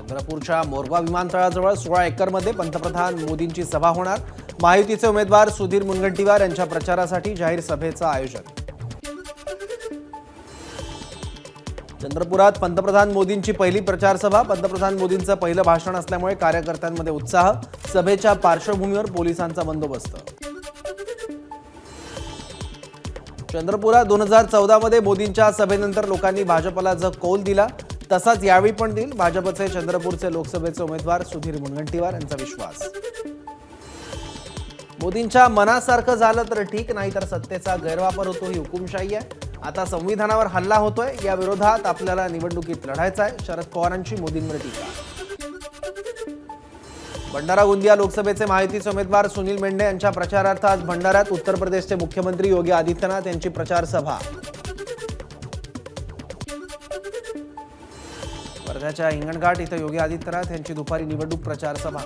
चंद्रपूरच्या मोरवा विमानतळाजवळ 16 एकरमध्ये पंतप्रधान मोदींची सभा होणार। महायुतीचे उमेदवार सुधीर मुनगंटीवार यांच्या प्रचारासाठी जाहीर सभेचं आयोजन। चंद्रपुरात पंतप्रधान मोदींची पहिली प्रचार सभा। पंतप्रधान मोदींचं पहिलं भाषण असल्यामुळे कार्यकर्त्यांमध्ये उत्साह। सभेच्या पार्श्वभूमीवर पोलिसांचा बंदोबस्त। चंद्रपुरात 2014 मध्ये मोदींच्या सभेनंतर लोकांनी भाजपला जो कौल दिला तसाच यावेळी पण देईल भाजपचे चंद्रपूरचे लोकसभेचे उमेदवार सुधीर मुनगंटीवार यांचा विश्वास। मोदींच्या मनासारखं झालं तर ठीक, नाही तर सत्तेचा गैरवापर होतो ही हुकुमशाही आहे। आता संविधानावर हल्ला होतोय, या विरोधात आपल्याला निवडणुकीत लढायचं आहे। शरद पवारांची मोदींवर टीका। भंडारा गोंदिया लोकसभेचे महायुतीचे उमेदवार सुनील मेंढे यांच्या प्रचारार्थ आज भंडाऱ्यात उत्तर प्रदेशचे मुख्यमंत्री योगी आदित्यनाथ यांची प्रचार सभा। वर्ध्याच्या हिंगणघाट इथं योगी आदित्यनाथ यांची दुपारी निवडणूक प्रचार सभा।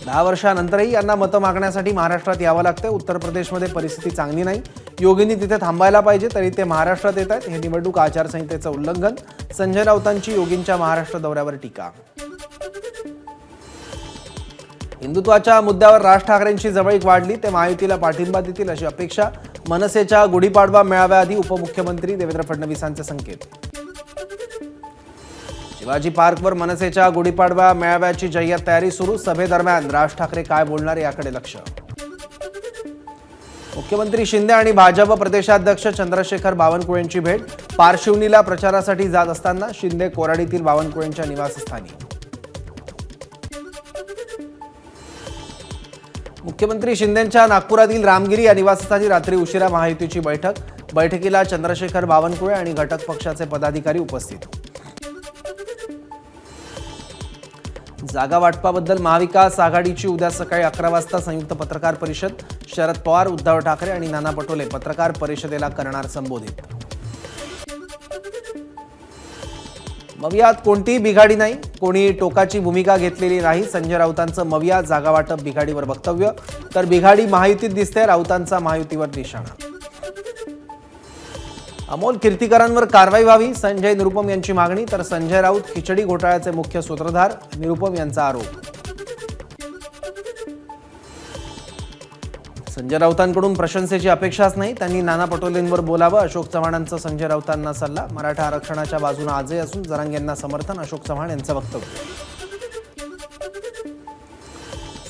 10 वर्षांनंतरही यांना मतं मागण्यासाठी महाराष्ट्रात यावं लागतं। उत्तर प्रदेशमध्ये परिस्थिती चांगली नाही, योगींनी तिथे थांबायला पाहिजे, तरी ते महाराष्ट्रात येत आहेत। हे निवडणूक आचारसंहितेचं उल्लंघन। संजय राऊतांची योगींच्या महाराष्ट्र दौऱ्यावर टीका। हिंदुत्वाच्या मुद्द्यावर राज ठाकरेंची जवळीक वाढली, ते महायुतीला पाठिंबा देतील अशी अपेक्षा। मनसेच्या गुढीपाडवा मेळाव्याआधी उपमुख्यमंत्री देवेंद्र फडणवीसांचे संकेत। शिवाजी पार्कवर मनसेच्या गुढीपाडवा मेळाव्याची जय्यत तयारी सुरू। सभेदरम्यान राज ठाकरे काय बोलणार याकडे लक्ष। मुख्यमंत्री शिंदे आणि भाजप प्रदेशाध्यक्ष चंद्रशेखर बावनकुळेंची भेट। पारशिवनीला प्रचारासाठी जात असताना शिंदे कोराडीतील बावनकुळेंच्या निवासस्थानी। मुख्यमंत्री शिंदेंच्या नागपुरातील रामगिरी या निवासस्थानी रात्री उशिरा महायुतीची बैठक। बैठकीला चंद्रशेखर बावनकुळे आणि घटक पक्षाचे पदाधिकारी उपस्थित। जागा वाटपाबद्दल महाविकास आघाडीची उद्या सकाळी 11 वाजता संयुक्त पत्रकार परिषद। शरद पवार, उद्धव ठाकरे आणि नाना पटोले पत्रकार परिषदेला करणार संबोधित। मवियात कोणतीही बिघाडी नाही, कोणी टोकाची भूमिका घेतलेली नाही। संजय राऊतांचं मविया जागा वाटप बिघाडीवर वक्तव्य, तर बिघाडी महायुतीत दिसते, राऊतांचा महायुतीवर निशाणा। अमोल कीर्तीकरांवर कारवाई व्हावी, संजय निरुपम यांची मागणी, तर संजय राऊत खिचडी घोटाळ्याचे मुख्य सूत्रधार, निरुपम यांचा आरोप। संजय राऊतांकडून प्रशंसेची अपेक्षाच नाही, त्यांनी नाना पटोलेंवर बोलावं, अशोक चव्हाणांचा संजय राऊतांना सल्ला। मराठा आरक्षणाच्या बाजूने आजही असून जरांगेंना समर्थन, अशोक चव्हाण यांचं वक्तव्य।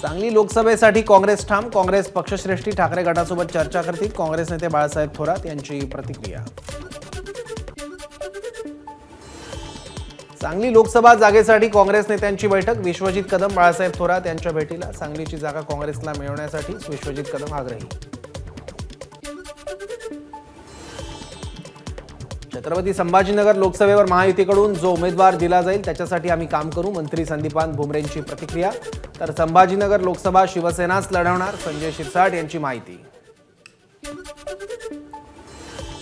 सांगली लोकसभेसाठी काँग्रेस ठाम, काँग्रेस पक्षश्रेष्ठी ठाकरे गटासोबत चर्चा करतील, काँग्रेस नेते बाळासाहेब थोरात यांची प्रतिक्रिया। सांगली लोकसभा जागेसाठी काँग्रेस नेत्यांची बैठक। विश्वजित कदम, बाळासाहेब थोरात यांच्या भेटीला। सांगलीची जागा काँग्रेसला मिळवण्यासाठी विश्वजित कदम आग्रही। छत्रपती संभाजीनगर लोकसभेवर महायुतीकडून जो उमेदवार दिला जाईल त्याच्यासाठी आम्ही काम करू, मंत्री संदीपान भुमरेंची प्रतिक्रिया, तर संभाजीनगर लोकसभा शिवसेनाच लढवणार, संजय शिरसाट यांची माहिती।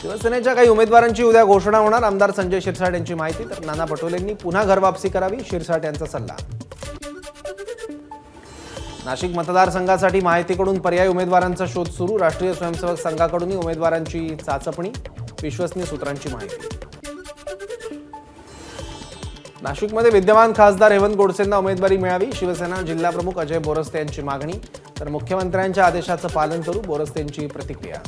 शिवसेनेच्या काही उमेदवारांची उद्या घोषणा होणार, आमदार संजय शिरसाट यांची माहिती, तर नाना पटोलेंनी पुन्हा घरवापसी करावी, शिरसाट यांचा सल्ला। नाशिक मतदारसंघासाठी महायुतीकडून पर्यायी उमेदवारांचा शोध सुरू, राष्ट्रीय स्वयंसेवक संघाकडूनही उमेदवारांची चाचपणी, विश्वसनीय सूत्रांची माहिती। नाशिकमध्ये विद्यमान खासदार हेमंत गोडसेंना उमेदवारी मिळावी, शिवसेना जिल्हाप्रमुख अजय बोरस्ते यांची मागणी, तर मुख्यमंत्र्यांच्या आदेशाचं पालन करू, बोरस्तेंची प्रतिक्रिया।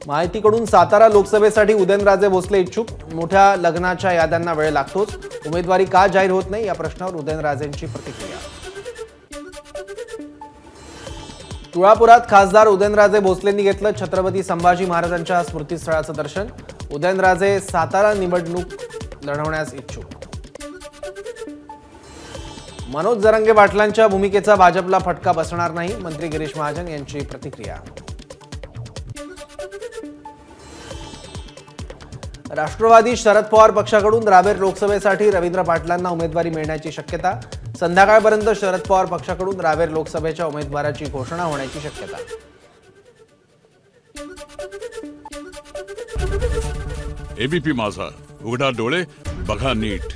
महायुतीकडून सातारा लोकसभेसाठी उदयनराजे भोसले इच्छुक, मोठ्या लग्नाच्या याद्यांना वेळ लागतोच, उमेदवारी का जाहीर होत नाही या प्रश्नावर उदयनराजेंची प्रतिक्रिया। तुळापुरात खासदार उदयनराजे भोसलेंनी घेतलं छत्रपती संभाजी महाराजांच्या स्मृतीस्थळाचं दर्शन, उदयनराजे सातारा निवडणूक लढवण्यास इच्छुक। मनोज जरांगे पाटलांच्या भूमिकेचा भाजपला फटका बसणार नाही, मंत्री गिरीश महाजन यांची प्रतिक्रिया। राष्ट्रवादी शरद पवार पक्षाकडून रावेर लोकसभेसाठी रवींद्र पाटलांना उमेदवारी मिळण्याची शक्यता, संध्याकाळपर्यंत शरद पवार पक्षाकडून रावेर लोकसभेच्या उमेदवाराची घोषणा होण्याची शक्यता। एबीपी माझा, उघडा डोळे बघा नीट।